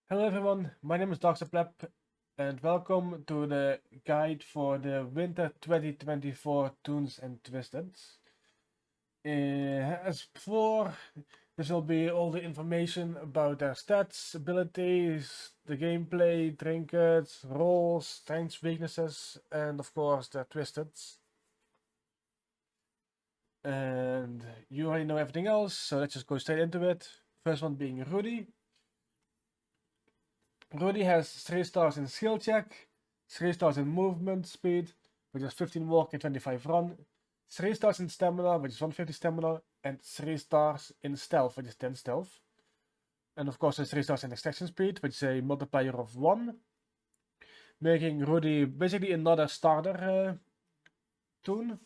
Hello everyone, my name is Dr. Pleb and welcome to the guide for the Winter 2024 Toons and Twisted. As before, this will be all the information about their stats, abilities, the gameplay, trinkets, roles, strengths, weaknesses, and of course their twisted. And you already know everything else, so let's just go straight into it. First one being Rudie. Rudie has 3 stars in skill check, 3 stars in movement speed, which is 15 walk and 25 run, 3 stars in stamina, which is 150 stamina, and 3 stars in stealth, which is 10 stealth. And of course, there's 3 stars in extraction speed, which is a multiplier of 1, making Rudie basically another starter toon.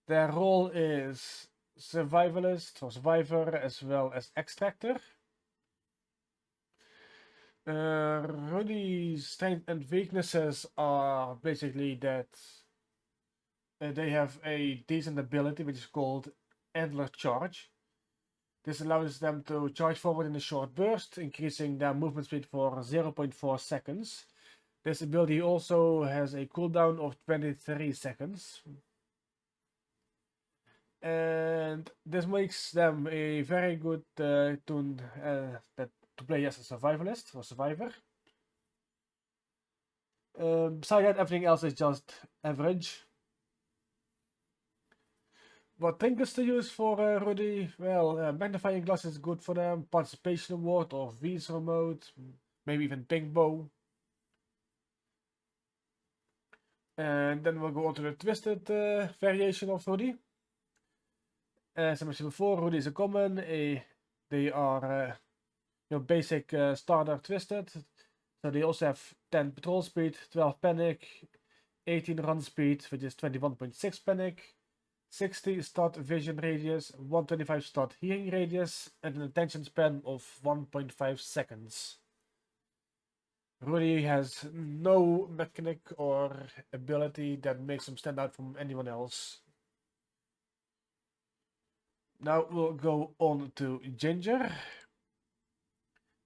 Their role is survivalist or survivor as well as extractor. Rudie's strengths and weaknesses are basically that they have a decent ability which is called Antler Charge. This allows them to charge forward in a short burst, increasing their movement speed for 0.4 seconds. This ability also has a cooldown of 23 seconds. And this makes them a very good toon to play as a survivalist or survivor. Besides that, everything else is just average. What trinkets to use for Rudie? Well, magnifying glass is good for them. Participation award or visa remote, maybe even pink bow. And then we'll go on to the twisted variation of Rudie. As I mentioned before, Rudie is a common. They are your basic starter twisted. So they also have 10 patrol speed, 12 panic, 18 run speed, which is 21.6 panic, 60 start vision radius, 125 start hearing radius, and an attention span of 1.5 seconds. Rudie has no mechanic or ability that makes him stand out from anyone else. Now we'll go on to Ginger.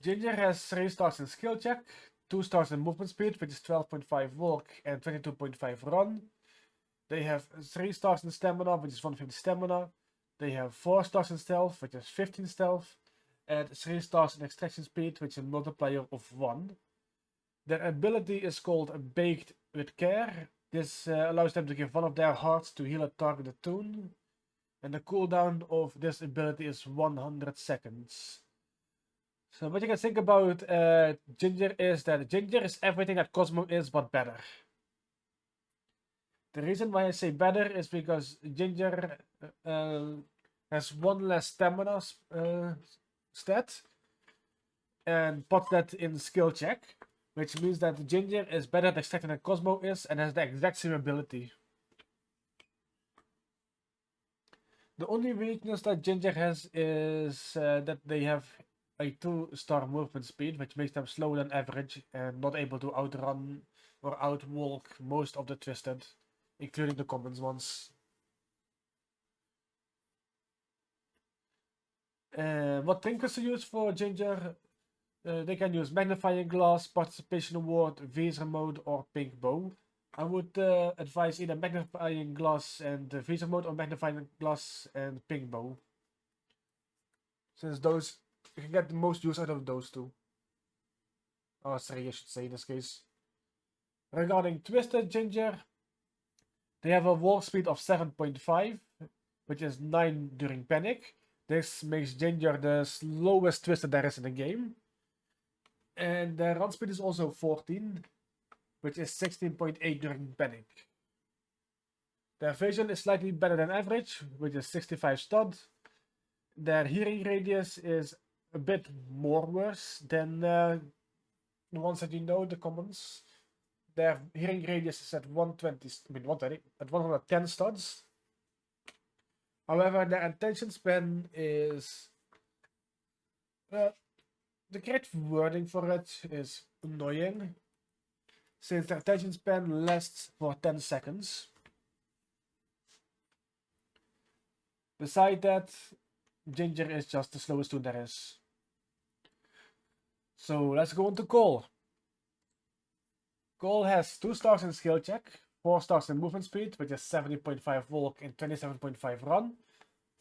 Ginger has 3 stars in skill check, 2 stars in movement speed, which is 12.5 walk and 22.5 run. They have 3 stars in stamina, which is 150 stamina. They have 4 stars in stealth, which is 15 stealth. And 3 stars in extraction speed, which is a multiplier of 1. Their ability is called Baked with Care. This allows them to give one of their hearts to heal a targeted toon. And the cooldown of this ability is 100 seconds. So what you can think about Ginger is that Ginger is everything that Cosmo is, but better. The reason why I say better is because Ginger has 1 less stamina stat and puts that in skill check, which means that Ginger is better at extracting than Cosmo is and has the exact same ability. The only weakness that Ginger has is that they have a 2-star movement speed, which makes them slower than average and not able to outrun or outwalk most of the twisted, including the common ones. What trinkets to use for Ginger? They can use magnifying glass, participation award, visa mode, or pink bow. I would advise either magnifying glass and visa mode or magnifying glass and pink bow, since those you can get the most use out of those two. Or 3, I should say in this case. Regarding Twisted Ginger, they have a walk speed of 7.5, which is 9 during panic. This makes Ginger the slowest Twisted there is in the game. And their run speed is also 14, which is 16.8 during panic. Their vision is slightly better than average, which is 65 stud. Their hearing radius is a bit more worse than the ones that you know, the commons. Their hearing radius is at 110 studs. However, their attention span is the correct wording for it is annoying, since the attention span lasts for 10 seconds. Besides that, Ginger is just the slowest toon there is. So let's go into Cole. Cole has 2 stars in skill check, 4 stars in movement speed, which is 70.5 walk and 27.5 run,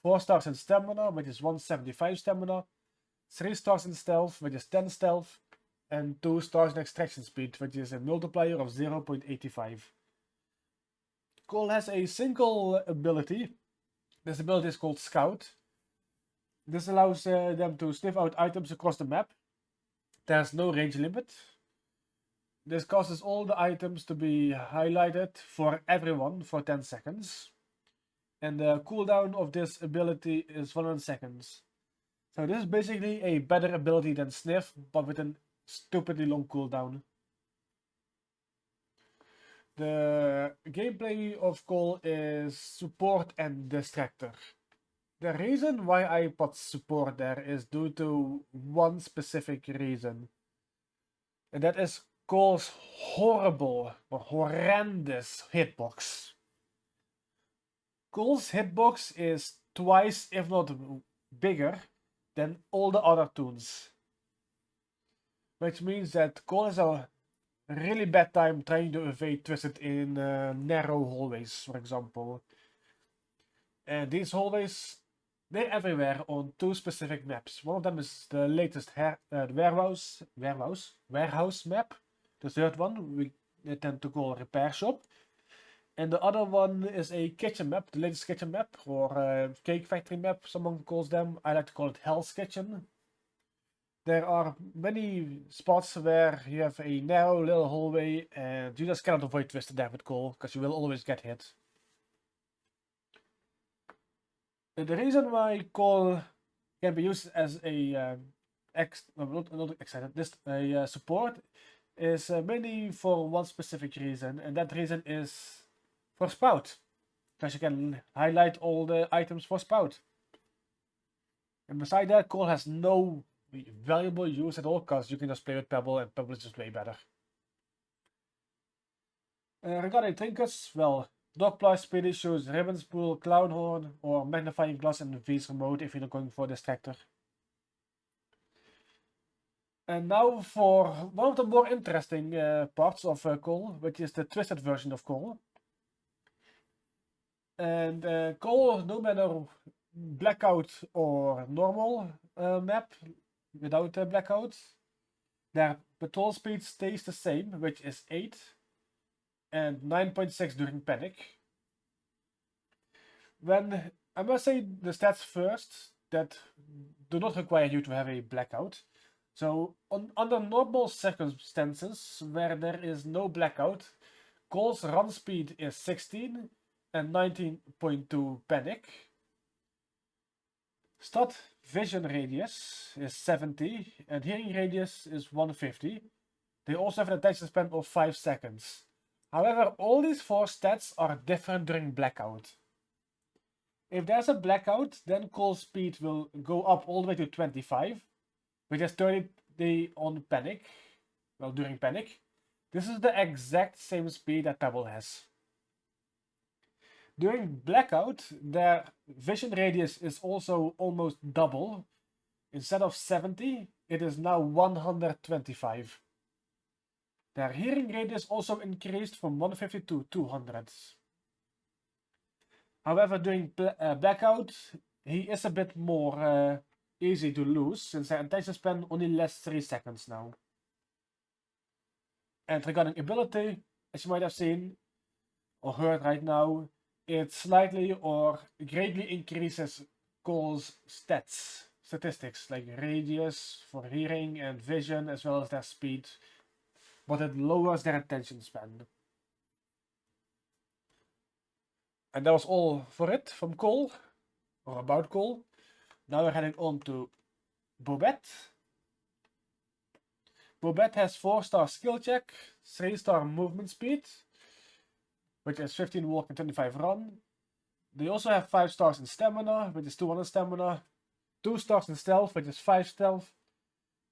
4 stars in stamina, which is 175 stamina, 3 stars in stealth, which is 10 stealth, and 2 stars in extraction speed, which is a multiplier of 0.85. Cole has a single ability. This ability is called Scout. This allows them to sniff out items across the map. There's no range limit. This causes all the items to be highlighted for everyone for 10 seconds. And the cooldown of this ability is 100 seconds. So this is basically a better ability than Sniff, but with a stupidly long cooldown. The gameplay of Cole is support and distractor. The reason why I put support there is due to one specific reason. And that is Cole's horrible or horrendous hitbox. Cole's hitbox is twice, if not bigger, than all the other Toons. Which means that Cole has a really bad time trying to evade Twisted in narrow hallways, for example. And these hallways, they're everywhere on 2 specific maps. One of them is the latest warehouse map. The third one we tend to call repair shop. And the other one is a kitchen map, the latest kitchen map, or cake factory map, someone calls them. I like to call it Hell's Kitchen. There are many spots where you have a narrow little hallway and you just cannot avoid Twisted there with Cole, because you will always get hit. And the reason why Cole can be used as a support is mainly for one specific reason, and that reason is for Spout, because you can highlight all the items for Spout. And beside that, Cole has no valuable use at all, because you can just play with Pebble, and Pebble is just way better. Regarding trinkets, well, Dog Plush, Speedy Shoes, Ribbon Spool, Clown Horn, or Magnifying Glass and V's Remote if you're not going for Distractor. And now for one of the more interesting parts of Cole, which is the Twisted version of Cole. And Cole, no matter Blackout or normal map, without Blackout, their patrol speed stays the same, which is 8 and 9.6 during Panic. When, I must say the stats first, that do not require you to have a Blackout. So, under normal circumstances, where there is no Blackout, Cole's run speed is 16 and 19.2 Panic. Stat vision radius is 70 and hearing radius is 150. They also have an attention span of 5 seconds. However, all these 4 stats are different during Blackout. If there's a Blackout, then Cole's speed will go up all the way to 25, which is 30 on Panic, well, during Panic. This is the exact same speed that Pebble has. During Blackout, their vision radius is also almost double. Instead of 70, it is now 125. Their hearing radius also increased from 150 to 200. However, during Blackout, he is a bit more easy to lose, since their attention span only lasts 3 seconds now. And regarding ability, as you might have seen or heard right now, it slightly or greatly increases Cole's statistics, like radius for hearing and vision, as well as their speed, but it lowers their attention span. And that was all for it from Cole, or about Cole. Now we're heading on to Bobette. Bobette has 4-star skill check, 3-star movement speed, which is 15 walk and 25 run. They also have 5 stars in stamina, which is 200 stamina, 2 stars in stealth, which is 5 stealth,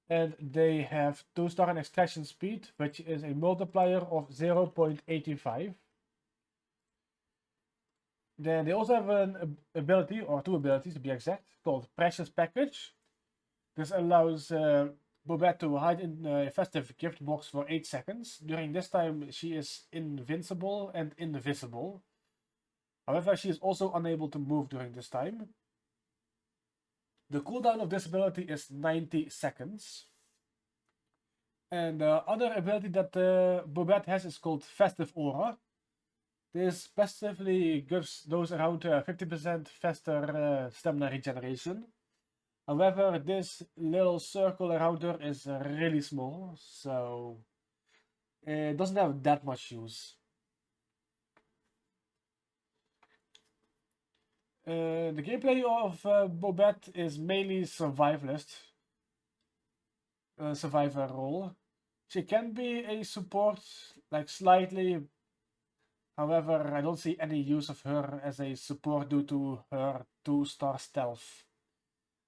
and they have 2 star in extraction speed, which is a multiplier of 0.85. Then they also have an ability, or 2 abilities to be exact, called Precious Package. This allows Bobette to hide in a festive gift box for 8 seconds. During this time, she is invincible and invisible. However, she is also unable to move during this time. The cooldown of this ability is 90 seconds. And the other ability that Bobette has is called Festive Aura. This specifically gives those around 50% faster stamina regeneration. However, this little circle around her is really small, so it doesn't have that much use. The gameplay of Bobette is mainly survivalist, survivor role. She can be a support, like slightly. However, I don't see any use of her as a support due to her 2-star stealth.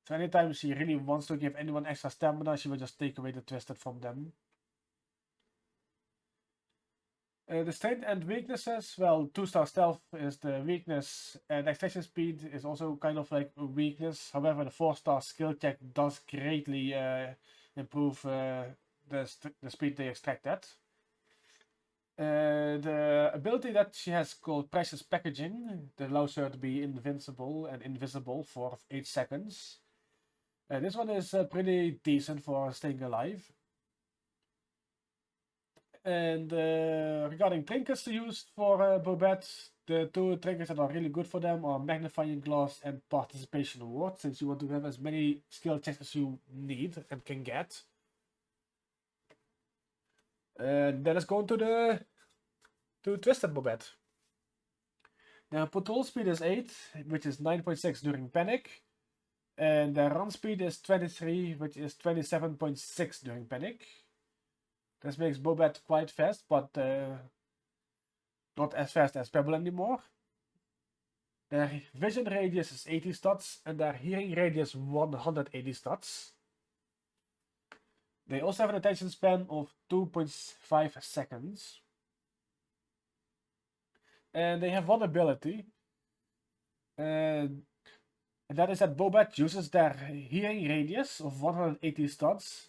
So anytime she really wants to give anyone extra stamina, she will just take away the Twisted from them. The strength and weaknesses, well, 2-star stealth is the weakness, and extraction speed is also kind of like a weakness. However, the 4-star skill check does greatly improve the speed they extract at. The ability that she has called Precious Packaging that allows her to be invincible and invisible for 8 seconds. This one is pretty decent for staying alive. And regarding trinkets to use for Bobette, the 2 trinkets that are really good for them are Magnifying Glass and Participation Award, since you want to have as many skill checks as you need and can get. Then let's go into the Twisted Bobette. The patrol speed is 8, which is 9.6 during panic. And the run speed is 23, which is 27.6 during panic. This makes Bobette quite fast, but not as fast as Pebble anymore. Their vision radius is 80 stats, and their hearing radius 180 stats. They also have an attention span of 2.5 seconds. And they have one ability. And that is that Bobette uses their hearing radius of 180 stats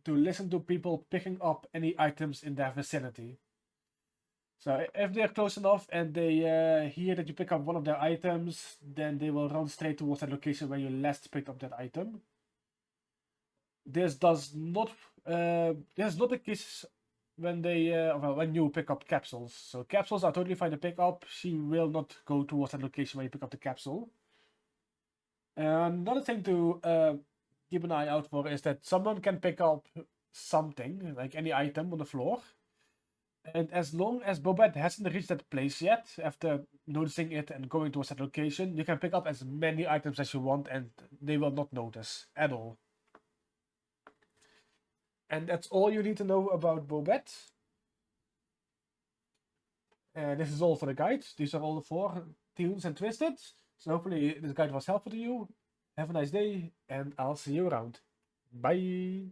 to listen to people picking up any items in their vicinity. So if they're close enough and they hear that you pick up one of their items, then they will run straight towards that location where you last picked up that item. This is not the case when when you pick up capsules. So capsules are totally fine to pick up. She will not go towards that location where you pick up the capsule. Another thing to keep an eye out for is that someone can pick up something, like any item on the floor. And as long as Bobette hasn't reached that place yet, after noticing it and going towards that location, you can pick up as many items as you want and they will not notice at all. And that's all you need to know about Bobette. This is all for the guide. These are all the 4 Toons and Twisted. So hopefully this guide was helpful to you. Have a nice day, and I'll see you around. Bye!